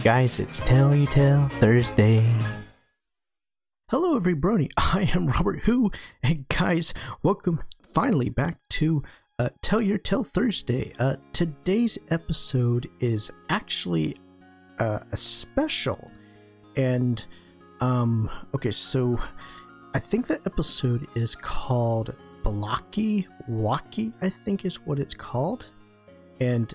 Guys, it's Tell You Tell Thursday. Hello everybody, I am RobertWho, and guys, welcome finally back to Tell Your Tell Thursday. Today's episode is actually a special, and okay, so I think the episode is called BLOCKYWOKYS, I think is what it's called, and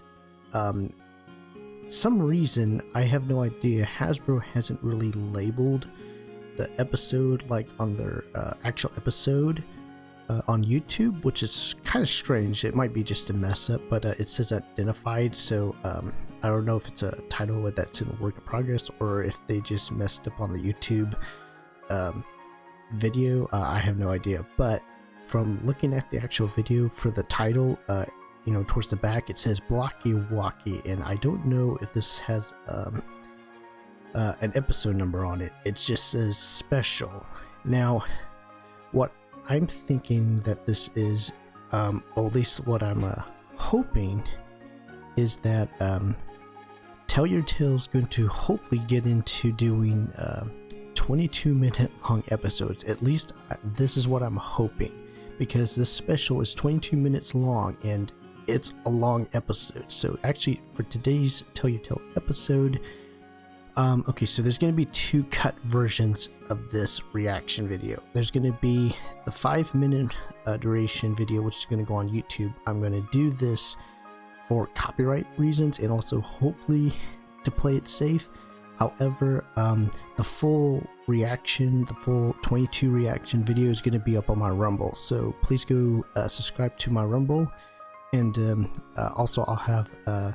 some reason, I have no idea, Hasbro hasn't really labeled the episode like on their actual episode on YouTube, which is kind of strange. It might be just a mess up, but it says identified, so I don't know if it's a title that's in work in progress or if they just messed up on the YouTube video. I have no idea, but from looking at the actual video for the title, you know, towards the back it says BLOCKYWOKYS, and I don't know if this has an episode number on it. It just says special. Now, what I'm thinking that this is, or at least what I'm hoping, is that Tell Your Tale is going to hopefully get into doing 22-minute long episodes. At least this is what I'm hoping, because this special is 22 minutes long and it's a long episode. So actually for today's Tell Your Tale episode, okay, so there's going to be two cut versions of this reaction video. There's going to be the 5-minute duration video, which is going to go on YouTube. I'm going to do this for copyright reasons and also hopefully to play it safe. However, the full reaction, the full 22 reaction video is going to be up on my Rumble. So please go subscribe to my Rumble. And also I'll have the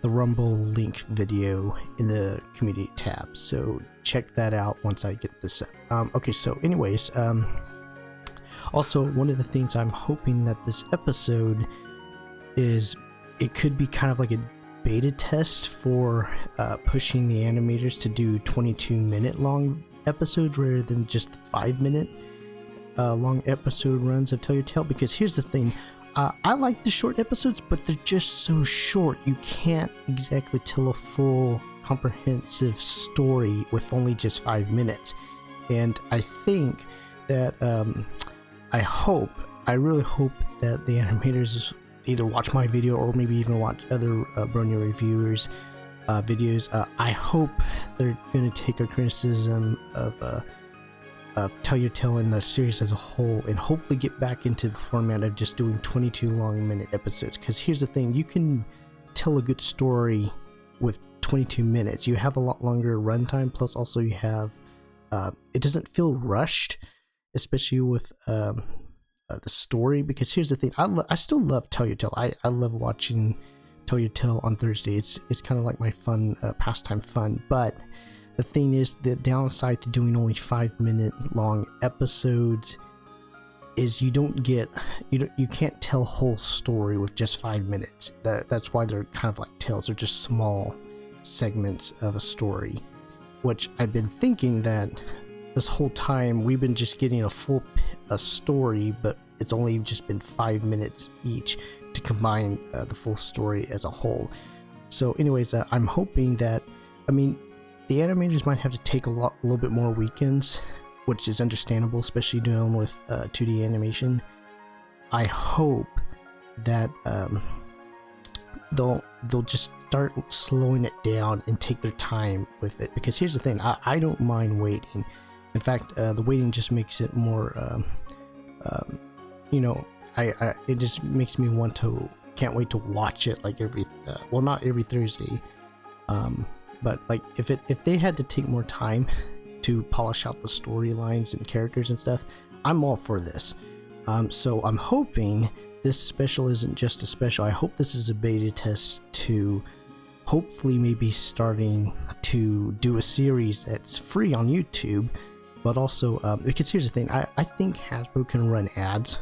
Rumble link video in the community tab, so check that out once I get this up. Okay, so anyways, also one of the things I'm hoping that this episode is, it could be kind of like a beta test for pushing the animators to do 22-minute long episodes rather than just 5-minute long episode runs of Tell Your Tale. Because here's the thing, I like the short episodes, but they're just so short. You can't exactly tell a full comprehensive story with only just 5 minutes. And I think that I really hope that the animators either watch my video or maybe even watch other Brony reviewers videos. I hope they're going to take our criticism of Tell Your Tale in the series as a whole and hopefully get back into the format of just doing 22 long-minute episodes. Because here's the thing, you can tell a good story with 22 minutes. You have a lot longer runtime, plus also you have it doesn't feel rushed, especially with the story. Because here's the thing, I still love Tell Your Tale. I love watching Tell Your Tale on Thursday. It's kind of like my fun pastime fun. But the thing is, the downside to doing only 5-minute long episodes is you can't tell a whole story with just 5 minutes. That's why they're kind of like tales. They're just small segments of a story, which I've been thinking that this whole time we've been just getting a full story, but it's only just been 5 minutes each to combine the full story as a whole. So anyways, I'm hoping that, I mean, the animators might have to take a little bit more weekends, which is understandable, especially dealing with 2D animation. I hope that they'll just start slowing it down and take their time with it. Because here's the thing, I don't mind waiting. In fact, the waiting just makes it more, you know, it just makes me can't wait to watch it like every, well, not every Thursday. But like if they had to take more time to polish out the storylines and characters and stuff, I'm all for this. So I'm hoping this special isn't just a special. I hope this is a beta test to hopefully maybe starting to do a series that's free on YouTube, but also because here's the thing, I think Hasbro can run ads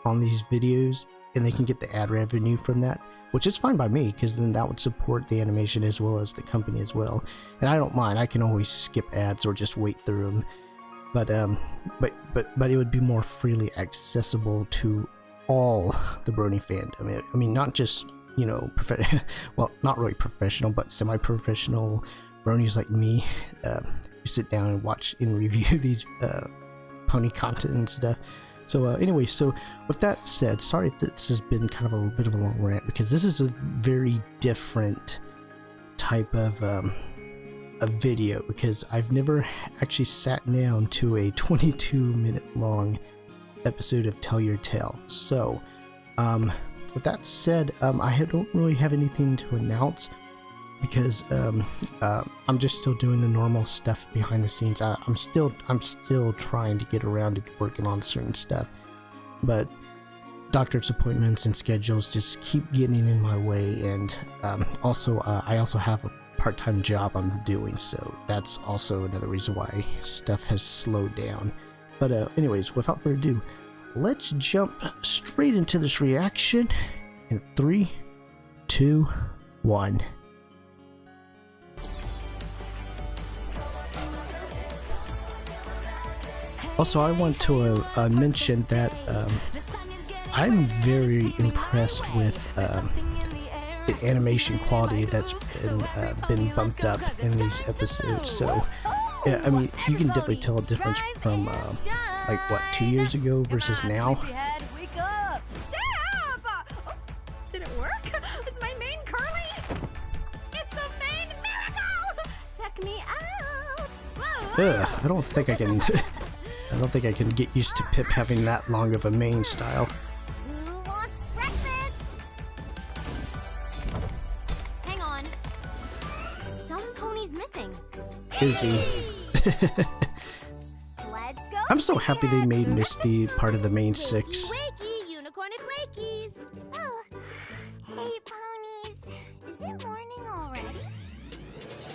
on these videos and they can get the ad revenue from that, which is fine by me, because then that would support the animation as well as the company as well. And I don't mind, I can always skip ads or just wait through them. But it would be more freely accessible to all the Brony fandom. I mean, not just, you know, well, not really professional, but semi-professional bronies like me who sit down and watch and review these pony content and stuff. So anyway, so with that said, sorry if this has been kind of a little bit of a long rant, because this is a very different type of a video, because I've never actually sat down to a 22-minute long episode of Tell Your Tale. So with that said, I don't really have anything to announce, because I'm just still doing the normal stuff behind the scenes. I'm still trying to get around to working on certain stuff, but doctor's appointments and schedules just keep getting in my way, and also I also have a part-time job I'm doing, so that's also another reason why stuff has slowed down. But anyways, without further ado, let's jump straight into this reaction in 3, 2, 1. Also, I want to mention that I'm very impressed with the animation quality that's been bumped up in these episodes. So, yeah, I mean, you can definitely tell a difference from like what, 2 years ago versus now. Did it work? Is my mane curly? It's a mane miracle! Check me out! Ugh, I don't think I can. I don't think I can get used to Pip having that long of a mane style. Who wants breakfast? Hang on. Some pony's missing. Izzy. Let's go. I'm so happy they made Misty part of the main 6. Wakey, unicorn and flakies. Oh, hey ponies, is it morning already?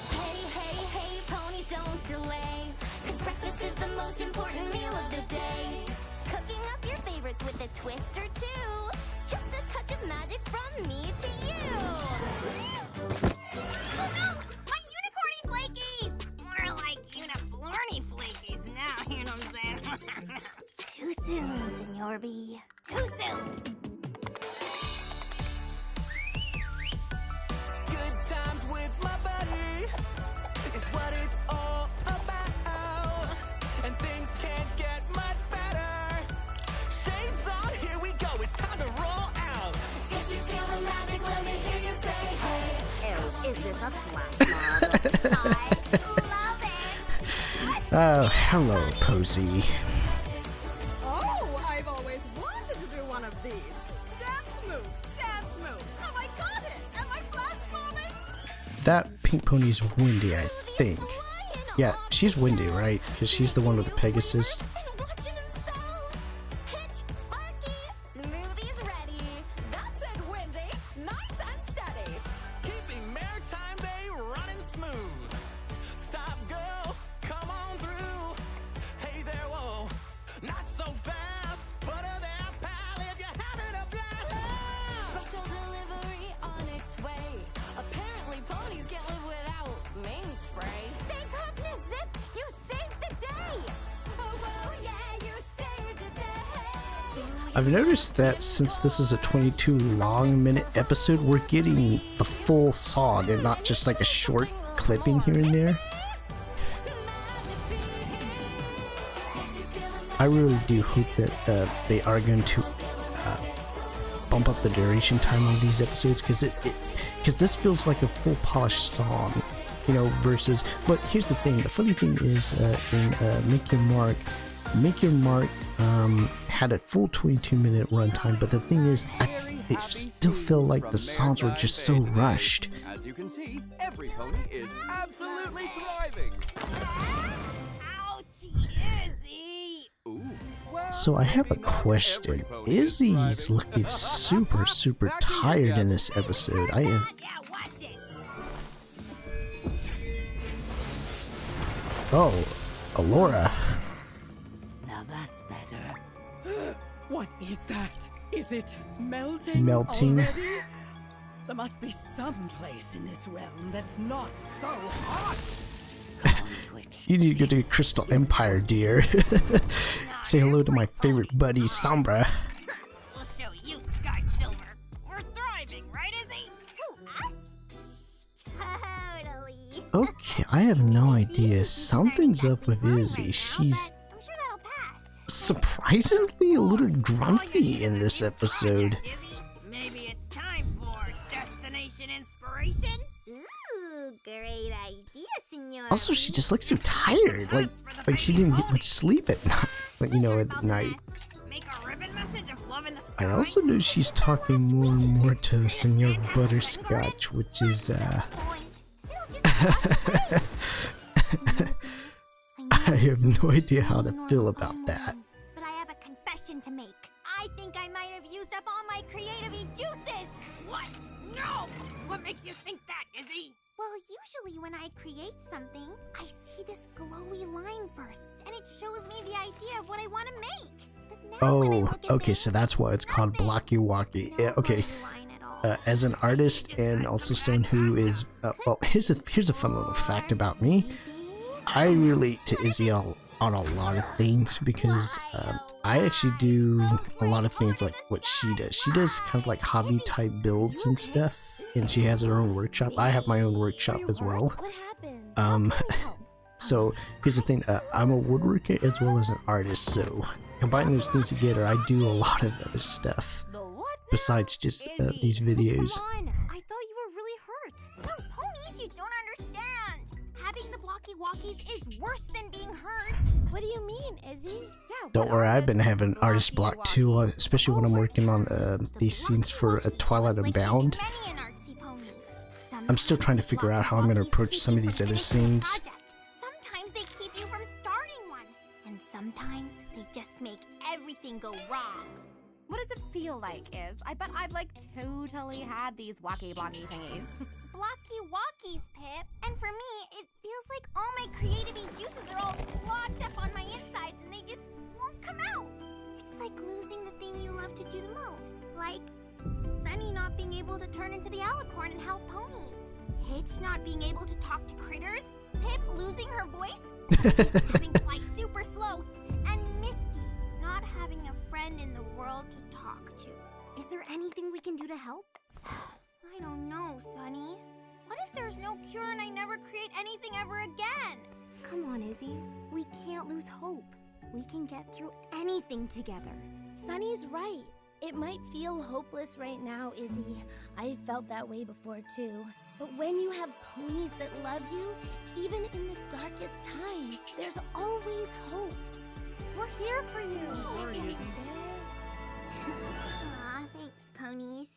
Hey, hey, hey, ponies, don't delay. 'Cause breakfast is the most important meal of the day. Cooking up your favorites with a twist or two. Just a touch of magic from me to you. Oh no, my unicorny flakies! More like uniblorny flakies now, you know what I'm saying? Too soon, Senor B. Too soon. Good times with my buddy is what it's all about, and things can't get much better. Shades on, here we go, it's time to roll out. If you feel the magic, let me hear you say hey. Ew, is this a flash mob? I love it. Oh, hello, Posy. Oh, I've always wanted to do one of these. Dance move, dance move. Have I got it? Am I flash mobbing? That pink pony's Windy, I think. Yeah, she's Windy, right? Because she's the one with the Pegasus. And watching him spell. Pitch, Sparky, smoothies ready. That's it, Wendy. Nice and steady. Keeping Maritime Bay running smooth. Stop, go, come on through. Hey there, whoa, not so fast. Butter there, pal, if you're having a blast. Special delivery on its way. Apparently ponies can't live without mane spray. Big Huffness Zip, you saved the day. Oh, well, yeah, you saved the day. I've noticed that since this is a 22-minute episode, we're getting the full song and not just like a short clipping here and there. I really do hope that they are going to bump up the duration time on these episodes, because this feels like a full polished song, you know, versus. But here's the thing: the funny thing is, in Make Your Mark had a full 22-minute runtime, but the thing is, I still feel like the songs were just so rushed. As you can see, every pony is absolutely thriving. Ouchie, Izzy! Ooh. So I have a question. Izzy's looking super tired in this episode. I am. Yeah, watch it. Oh, Alora. Now that's better. What is that? Is it melting? Melting. Already? There must be some place in this realm that's not so hot. Come on, Twitch. You need to go to Crystal Empire, dear. Say hello to my favorite buddy, Sombra. We'll show you, Sky Silver. We're thriving, right, Izzy? Who, us? Totally. Okay, I have no idea. Something's up with Izzy. She's I'm sure that'll pass. surprisingly a little grumpy in this episode. Maybe it's time for destination inspiration. Ooh, great idea, senor. Also, she just looks so tired. Like she didn't get much sleep at night. You know, at night. Make a ribbon message of love in the sky. I also know she's talking more and more to Senor Butterscotch, which is I have no idea how to feel about that. But I have a confession to make. I think I might have used up all my creativity juices. What? No! What makes you think that, Izzy? Well, usually when I create something, I see this glowy line first, and it shows me the idea of what I want to make. But now when I Oh, look at okay, this, so that's why it's called Blocky-Wocky. no Yeah, okay. glowy line at all. As an artist and also someone who is, well, here's a fun little fact about me. I relate to Izzy on a lot of things because I actually do a lot of things like what she does. She does kind of like hobby type builds and stuff, and she has her own workshop. I have my own workshop as well. What happened? So here's the thing, I'm a woodworker as well as an artist, so combining those things together, I do a lot of other stuff The what? besides just Izzy, these videos. Come on. I thought you were really hurt. No, ponies, you don't understand. Having the Blocky-Wockies is worse than being hurt. What do you mean, Izzy? Yeah, Don't worry, I've been having artist block too, especially when I'm working on these scenes for Twilight Unbound. I'm still trying to figure out how I'm going to approach some of these other scenes. Sometimes they keep you from starting one, and sometimes they just make everything go wrong. What does it feel like, Iz? I bet I've like totally had these wacky-blocky thingies. Blocky-Wockies, Pip. And for me, it feels like all my creativity juices are all clogged up on my insides and they just won't come out. It's like losing the thing you love to do the most. Like Sunny not being able to turn into the alicorn and help ponies. Hitch not being able to talk to critters. Pip losing her voice. Having to fly super slow. And Misty not having a friend in the world to talk to. Is there anything we can do to help? I don't know, Sunny. What if there's no cure and I never create anything ever again? Come on, Izzy. We can't lose hope. We can get through anything together. Sunny's right. It might feel hopeless right now, Izzy. I felt that way before too. But when you have ponies that love you, even in the darkest times, there's always hope. We're here for you. Sorry, Izzy. Aw, thanks, ponies.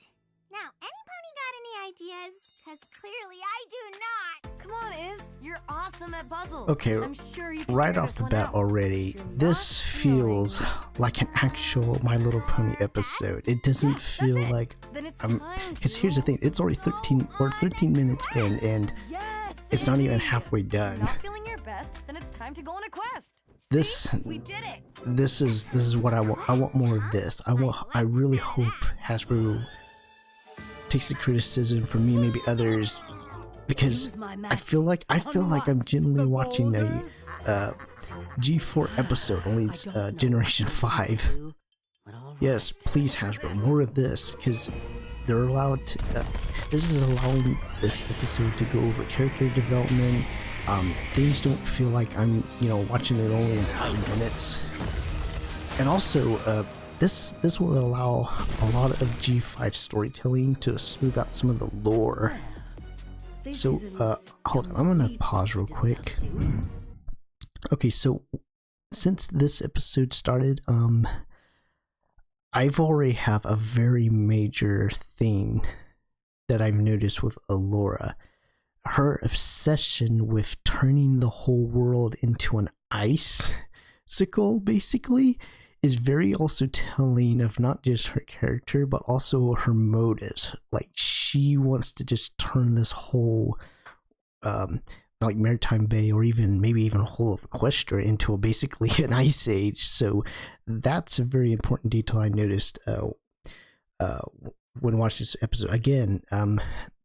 Now, any pony got any ideas? Because clearly I do not. Come on, Iz. You're awesome at puzzles. Okay, I'm sure you can right figure off this the one bat out. already, this feels like an actual My Little Pony episode. It doesn't feel like Then it's I'm, time because to- here's the thing, it's already 13 minutes in and Yes, it's not even Izzy. halfway done. Not feeling your best? Then it's time to go on a quest. This We did it. this is what I want. I want more of this. I really hope Hasbro takes the criticism from me, maybe others, because I feel like I'm genuinely watching a G4 episode, only it's Generation 5. Yes, please Hasbro, more of this, because they're allowed to, this is allowing this episode to go over character development. Things don't feel like I'm, watching it only in 5 minutes. And also, this will allow a lot of G5 storytelling to smooth out some of the lore. So, hold on, I'm gonna pause real quick. Okay, so since this episode started, I've already have a very major thing that I've noticed with Allura. Her obsession with turning the whole world into an icicle, basically, is very also telling of not just her character, but also her motives. Like, she wants to just turn this whole, like Maritime Bay, or maybe even whole of Equestria into basically an ice age. So that's a very important detail I noticed when watching this episode. Again,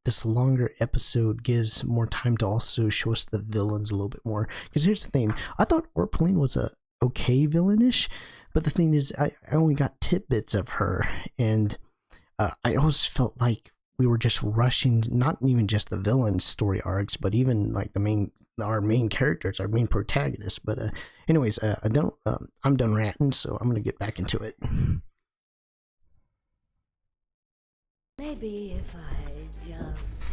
this longer episode gives more time to also show us the villains a little bit more. Because here's the thing, I thought BlurpleBean was a okay villainish, but the thing is, I only got tidbits of her, and I always felt like we were just rushing, not even just the villain story arcs, but even like our main characters, our main protagonists. But anyways, I'm done ranting, so I'm gonna get back into it. Maybe if I just...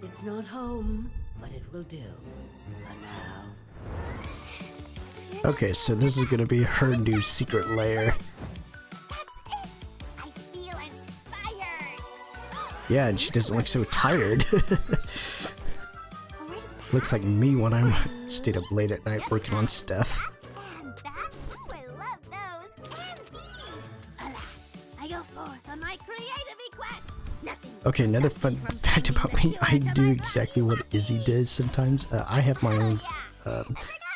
It's not home, but it will do for now. Okay, so this is gonna be her new secret lair. That's it! I feel inspired! Yeah, and she doesn't look so tired. Looks like me when I'm stayed up late at night working on stuff. And that? Ooh, I love those! And these! Alas, I go forth on my creative quest! Nothing. Okay, another fun fact about me, I do exactly what Izzy does sometimes. I have my own,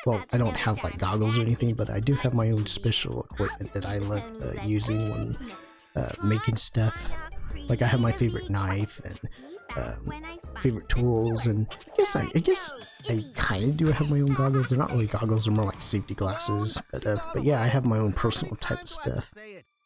well, I don't have like goggles or anything, but I do have my own special equipment that I love using when making stuff. Like I have my favorite knife and favorite tools, and I guess I kind of do have my own goggles. They're not really goggles; they're more like safety glasses. But yeah, I have my own personal type of stuff.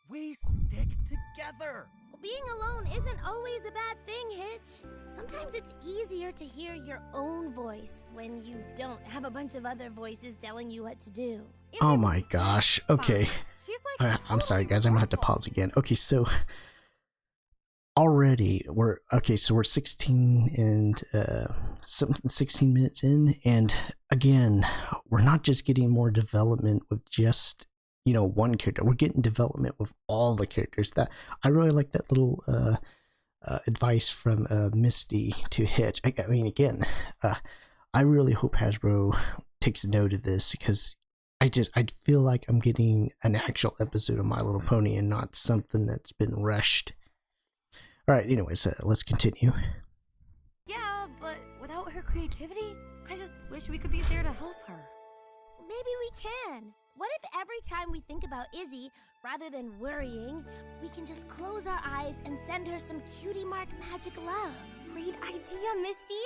We stick together. Being alone isn't always a bad thing, Hitch. Sometimes it's easier to hear your own voice when you don't have a bunch of other voices telling you what to do. Oh my gosh. Okay. I'm sorry, guys. I'm gonna have to pause again. Okay, so already we're 16 and 16 minutes in, and again, we're not just getting more development with just one character. We're getting development with all the characters. That I really like that little advice from Misty to Hitch. I mean, again, I really hope Hasbro takes note of this, because I feel like I'm getting an actual episode of My Little Pony and not something that's been rushed. All right, anyways, let's continue. Yeah, but without her creativity, I just wish we could be there to help her. Maybe we can. What if every time we think about Izzy, rather than worrying, we can just close our eyes and send her some cutie mark magic love? Great idea, Misty!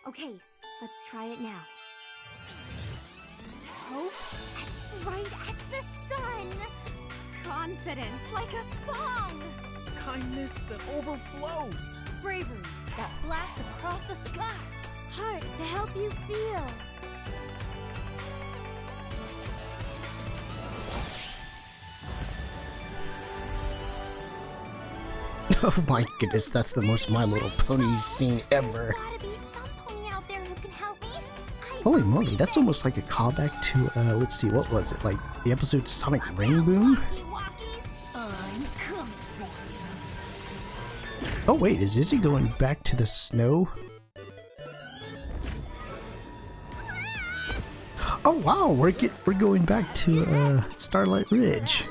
Okay, let's try it now. Hope as bright as the sun! Confidence like a song! Kindness that overflows. Bravery that blasts across the sky. Heart to help you feel. Oh my goodness, that's the most My Little Pony scene ever. Gotta be some pony out there who can help me. Holy moly, that's almost like a callback to, let's see, what was it? Like the episode Sonic Rain Boom? I'm coming. Oh wait, is Izzy going back to the snow? Oh wow, we're going back to Starlight Ridge.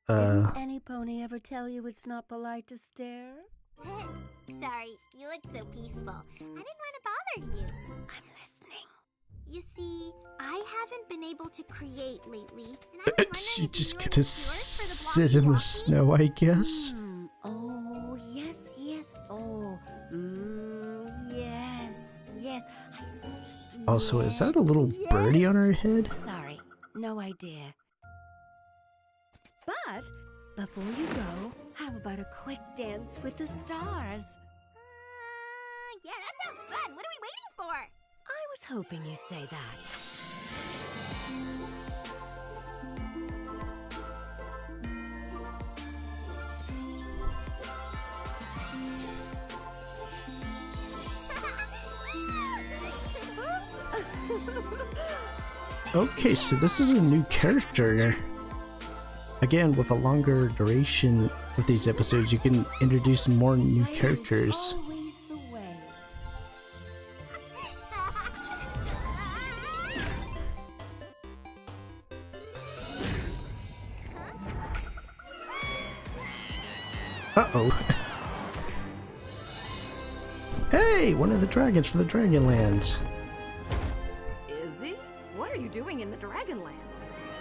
Didn't any pony ever tell you it's not polite to stare? Sorry, you look so peaceful. I didn't want to bother you. I'm listening. You see, I haven't been able to create lately. And I was She wondering just if you gonna sit in the snow, I guess. Oh, yes. Oh, yes. I see. Also, is that a little birdie on her head? Sorry, no idea. But before you go, how about a quick dance with the stars? Yeah, that sounds fun. What are we waiting for? I was hoping you'd say that. Okay, so this is a new character. Again, with a longer duration of these episodes, you can introduce more new characters. Always the way. Uh-oh. Hey, one of the dragons from the Dragonlands. Izzy? What are you doing in the Dragonlands?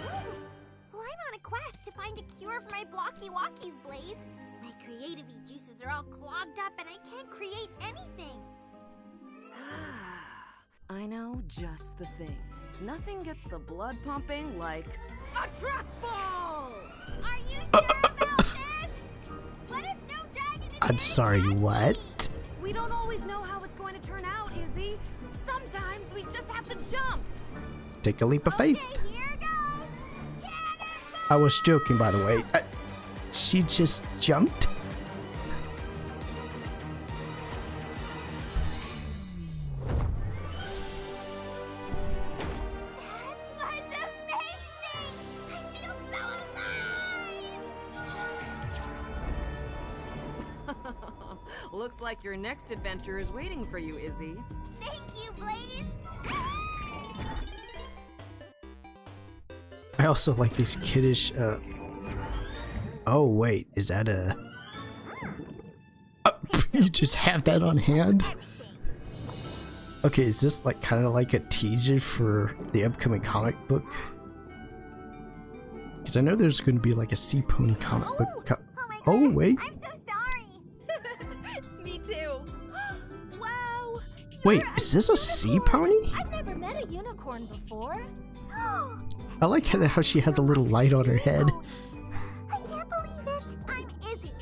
Well, I'm on a quest to find a cure for my BLOCKYWOKYS, Blaze. My creativity juices are all clogged up and I can't create anything. I know just the thing. Nothing gets the blood pumping like a trust fall! Are you sure about this? What if no dragon is I'm sorry, what? We don't always know how it's going to turn out, Izzy. Sometimes we just have to jump. Take a leap of faith. Okay, here goes. I was joking, by the way. She just jumped. That was amazing! I feel so alive! Looks like your next adventure is waiting for you, Izzy. Thank you, Blaze! I also like these kiddish, oh wait, is that a... you just have that on hand? Okay, is this like kind of like a teaser for the upcoming comic book? Because I know there's going to be like a Sea Pony comic book. Oh wait, I'm so sorry! Me too. Wow! wait, is this a Sea Pony? I've never met a unicorn before. I like how she has a little light on her head. I can't believe it! I'm Izzy.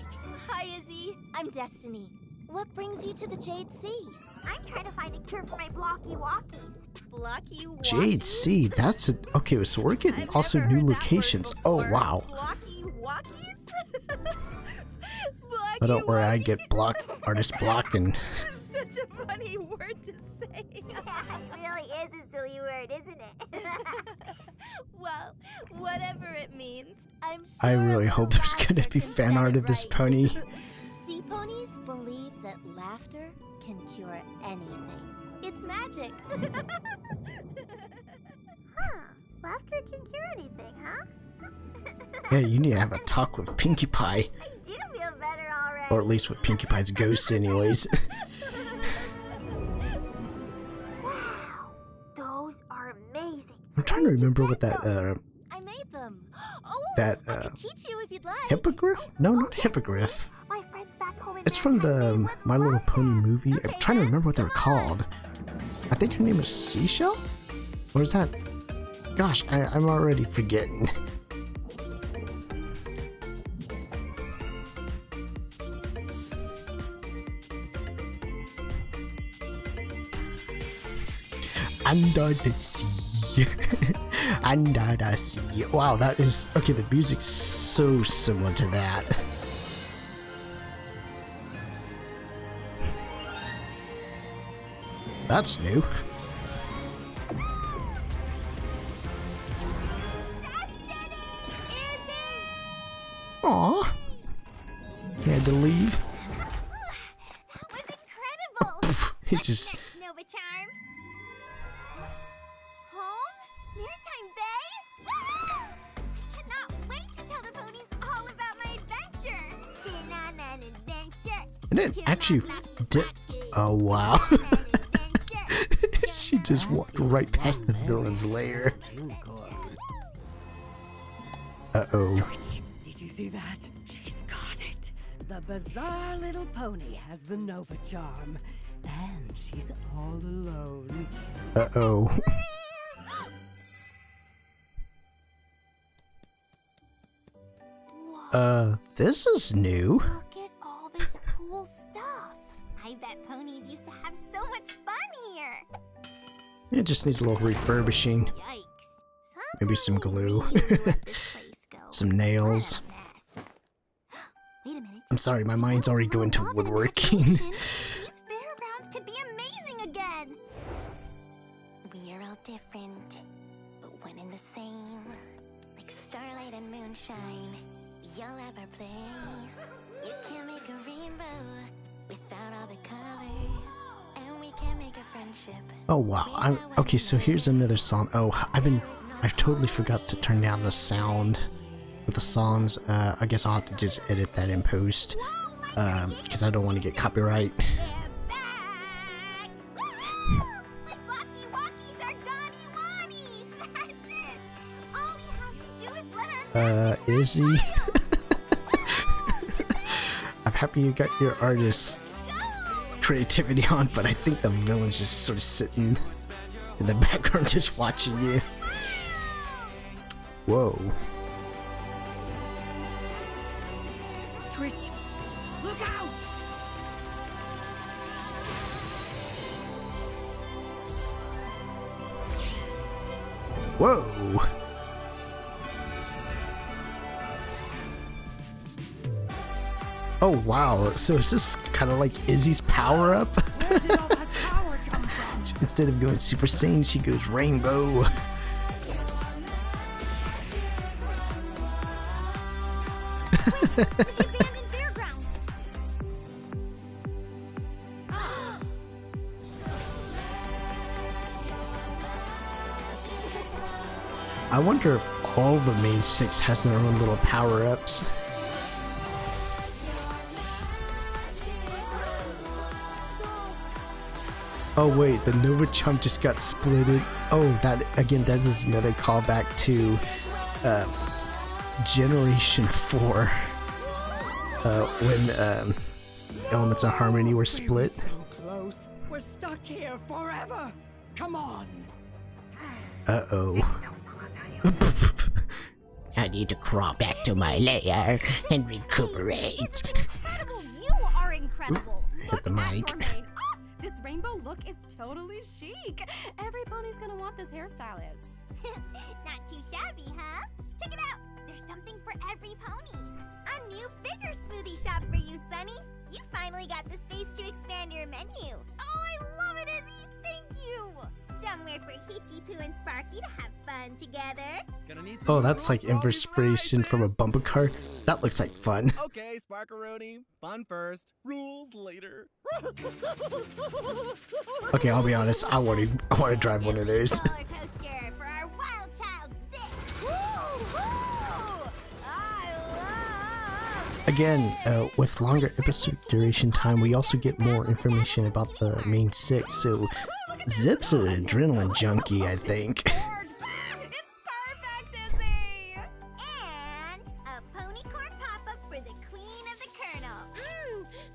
Hi, Izzy. I'm Destiny. What brings you to the Jade Sea? I'm trying to find a cure for my BLOCKYWOKYS. BlockyWOKYS? Jade Sea, that's a... Okay, so we're getting also new locations. Oh, wow. BlockyWOKYS? But don't worry, I get artist blocking. Such a funny word to say. It really is a silly word, isn't it? Well, whatever it means, I'm sure I really hope there's gonna be fan art of this pony. Sea ponies believe that laughter can cure anything. It's magic. Huh. Laughter can cure anything, huh? Yeah, you need to have a talk with Pinkie Pie. I do feel better already. Or at least with Pinkie Pie's ghost anyways. Wow. Those are amazing. I'm trying to remember what that, I made them. Oh, that, I could teach you if you'd like. hippogriff? No, not hippogriff. My friends back home in It's from the Manhattan, they would My Little love Pony that. movie. I'm trying to remember what they were called. I think her name is Seashell? Or is that... Gosh, I'm already forgetting. Under the sea. Under the sea. Wow, that is... Okay, the music's so similar to that. That's new. Aw. He had to leave. That was incredible. He just... Nova Charm. Home? Maritime Bay? I cannot wait to tell the ponies all about my adventure. Been on an adventure. I didn't actually oh wow. She just walked right past the villain's lair. Uh-oh. Did you see that? She's got it. The bizarre little pony has the Nova Charm. And she's all alone. Uh-oh. This is new. Look at all this cool stuff. I bet ponies used to have so much fun here. It just needs a little refurbishing. Yikes. Maybe some glue. Some nails. Wait a minute. I'm sorry, my mind's already going to woodworking. These fairgrounds could be amazing again. We are all different, but one and the same. Like starlight and moonshine, you'll have our place. You can make a rainbow without all the colors, and we can make a friendship. Oh wow. Okay, so here's another song. Oh, I totally forgot to turn down the sound with the songs. I guess I'll have to just edit that in post, because I don't want to get copyright. Izzy. I'm happy you got your artist creativity on, but I think the villain's just sort of sitting in the background just watching you. Whoa. Twitch, look out! Whoa. Oh wow, so is this kind of like Izzy's power up? Where did all that power come from? Instead of going Super Saiyan, she goes Rainbow. The abandoned fairgrounds. I wonder if all the main 6 has their own little power-ups. Oh wait, the Nova Chump just got splitted. Oh, that again, that is another callback to Generation 4, when Elements of Harmony were split. So close. We're stuck here forever. Come on. Uh-oh. I need to crawl back to my lair and recuperate. Incredible! You are incredible! Hit the mic. Mermaid. Ah, this rainbow look is totally chic. Every pony's gonna want this hairstyle is. Not too shabby, huh? Check it out! There's something for every pony. A new figure smoothie shop for you, Sunny. You finally got the space to expand your menu. Oh, I love it, Izzy! Thank you! Somewhere for Hitchy Poo and Sparky to have fun together. Gonna need some Oh, that's like rules for all these inspiration from a rides. bumper car. That looks like fun. Okay, Sparkaroni. Fun first, rules later. Okay, I'll be honest. I want to drive one of those. Roller coaster for our wild child Zip. Woo! I love Again, with longer episode duration time, we also get more information about the main 6. So, Zip's an adrenaline junkie, I think. It's perfect, Izzy! And a pony corn pop-up for the queen of the kernel.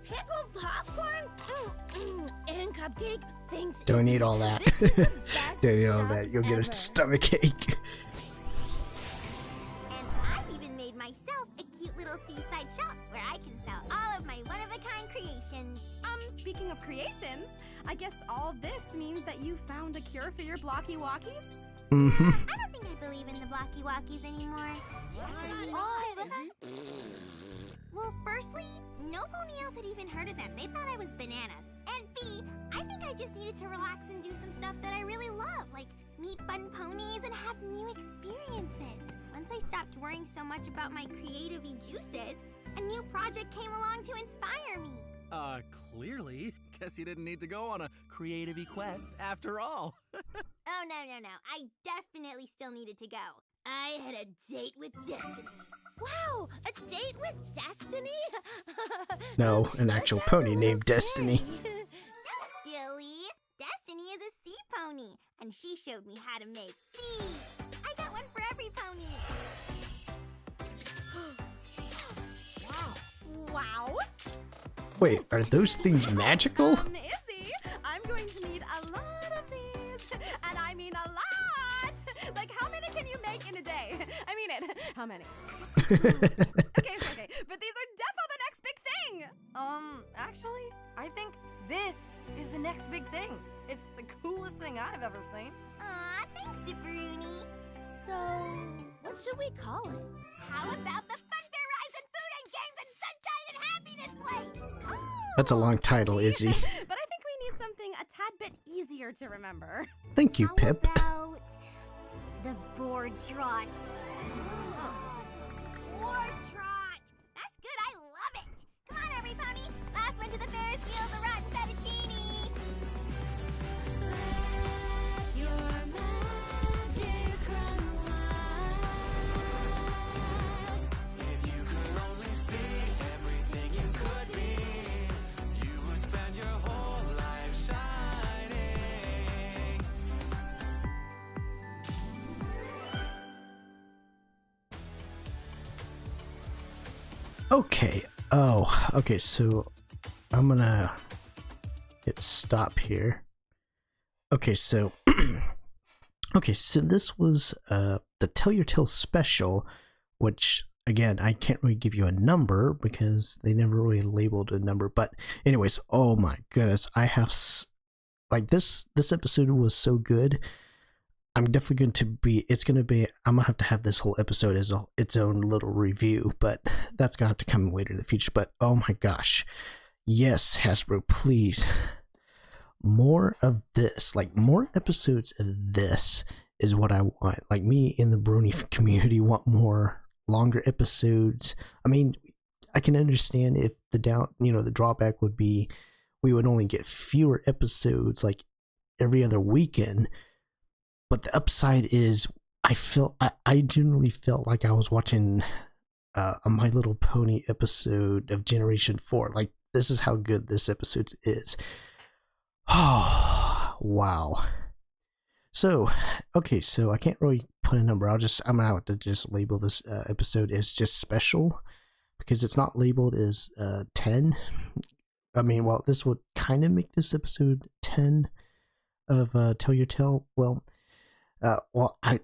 Pickled popcorn? And cupcake? Thanks. Don't eat all that. Don't eat all that. You'll get a stomach ache. And I've even made myself a cute little seaside shop where I can sell all of my one-of-a-kind creations. Speaking of creations, I guess all this means that you found a cure for your BLOCKYWOCKYS? Mm-hmm. I don't think I believe in the BLOCKYWOCKYS anymore. Well, firstly, no pony else had even heard of them. They thought I was bananas. And B, I think I just needed to relax and do some stuff that I really love, like meet fun ponies and have new experiences. Once I stopped worrying so much about my creative juices, a new project came along to inspire me. Clearly. Guess you didn't need to go on a creative quest after all. Oh, no. I definitely still needed to go. I had a date with Destiny. Wow, a date with Destiny? No, an actual pony named Destiny. No, silly. Destiny is a sea pony, and she showed me how to make these. I got one for every pony. Wow! Wait, are those things magical? Izzy, I'm going to need a lot of these. And I mean a lot! Like, how many can you make in a day? I mean it. How many? Okay. But these are defo the next big thing! Actually, I think this is the next big thing. It's the coolest thing I've ever seen. Aw, thanks, Zipperoonie. So, what should we call it? How about the Thunder Rise and Food and Games and Sunshine and Happiness Place? That's a long title, Izzy. But I think we need something a tad bit easier to remember. Thank you, Pip. How about the Board Trot? Board Trot! That's good, I love it! Come on, every pony! Last one to the Ferris wheel, the rotten fettuccine! If you could only see everything you could be, you would spend your whole life shining. Okay. Oh, okay, so I'm gonna hit stop here. Okay, so Okay, so this was the Tell Your Tale special, which again, I can't really give you a number because they never really labeled a number. But anyways, oh my goodness, I have like this episode was so good. I'm definitely going to be, I'm gonna have to have this whole episode as its own little review, but that's gonna have to come later in the future. But oh my gosh, yes, Hasbro, please, more of this, like more episodes of this is what I want. Like me in the Brony community want more longer episodes. I mean, I can understand if the the drawback would be we would only get fewer episodes like every other weekend. But the upside is I generally felt like I was watching a My Little Pony episode of Generation 4. Like, this is how good this episode is. Oh, wow. So, okay, so I can't really put a number. I'm gonna have to just label this episode as just special because it's not labeled as 10. I mean, well, this would kind of make this episode 10 of Tell Your Tale. Well,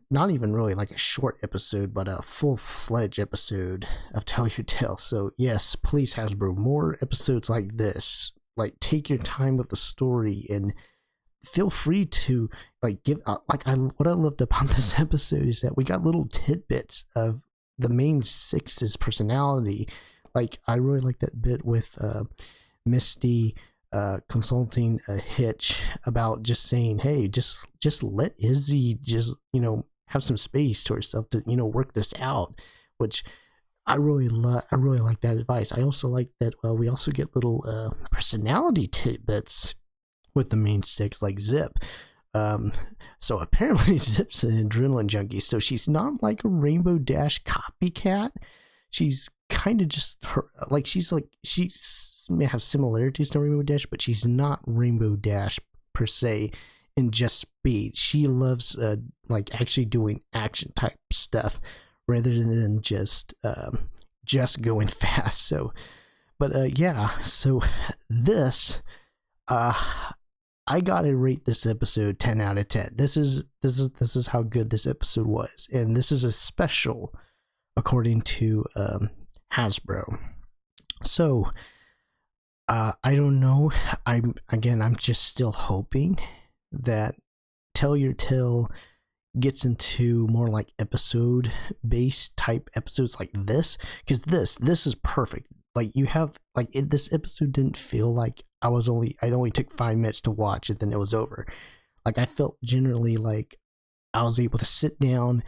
not even really like a short episode, but a full-fledged episode of Tell Your Tale. So yes, please, Hasbro, more episodes like this. Like, take your time with the story and feel free to like give what I loved about this episode is that we got little tidbits of the main six's personality. Like, I really like that bit with Misty consulting a Hitch about just saying, hey, just let Izzy just have some space to herself to work this out, which I really like that advice. I also like that we also get little personality tidbits with the main six, like Zip. So apparently Zip's an adrenaline junkie, so she's not like a Rainbow Dash copycat. She's kind of just her, like she may have similarities to Rainbow Dash, but she's not Rainbow Dash per se in just speed. She loves like actually doing action type stuff rather than just going fast. So, but yeah, so this I gotta rate this episode 10 out of 10. This is how good this episode was, and this is a special according to Hasbro. So I don't know. I'm just still hoping that Tell Your Tale gets into more like episode based type episodes like this, because this is perfect. Like, you have like this episode didn't feel like I only took 5 minutes to watch and then it was over. Like, I felt generally like I was able to sit down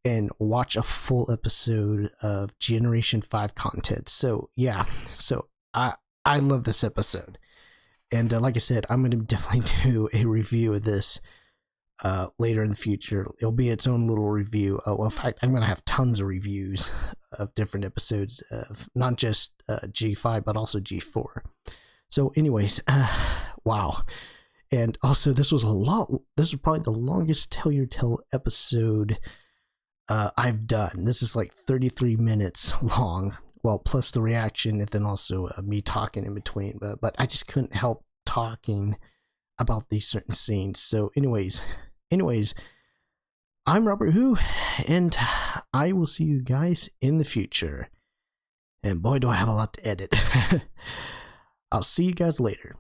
and watch a full episode of Generation 5 content. So yeah, so I love this episode, and like I said, I'm going to definitely do a review of this later in the future. It'll be its own little review. Well, in fact, I'm going to have tons of reviews of different episodes of not just G5 but also G4. So anyways, wow. And also, this was probably the longest Tell Your Tale episode I've done. This is like 33 minutes long. Well, plus the reaction, and then also me talking in between. But I just couldn't help talking about these certain scenes. So anyways, I'm RobertWho, and I will see you guys in the future. And boy, do I have a lot to edit. I'll see you guys later.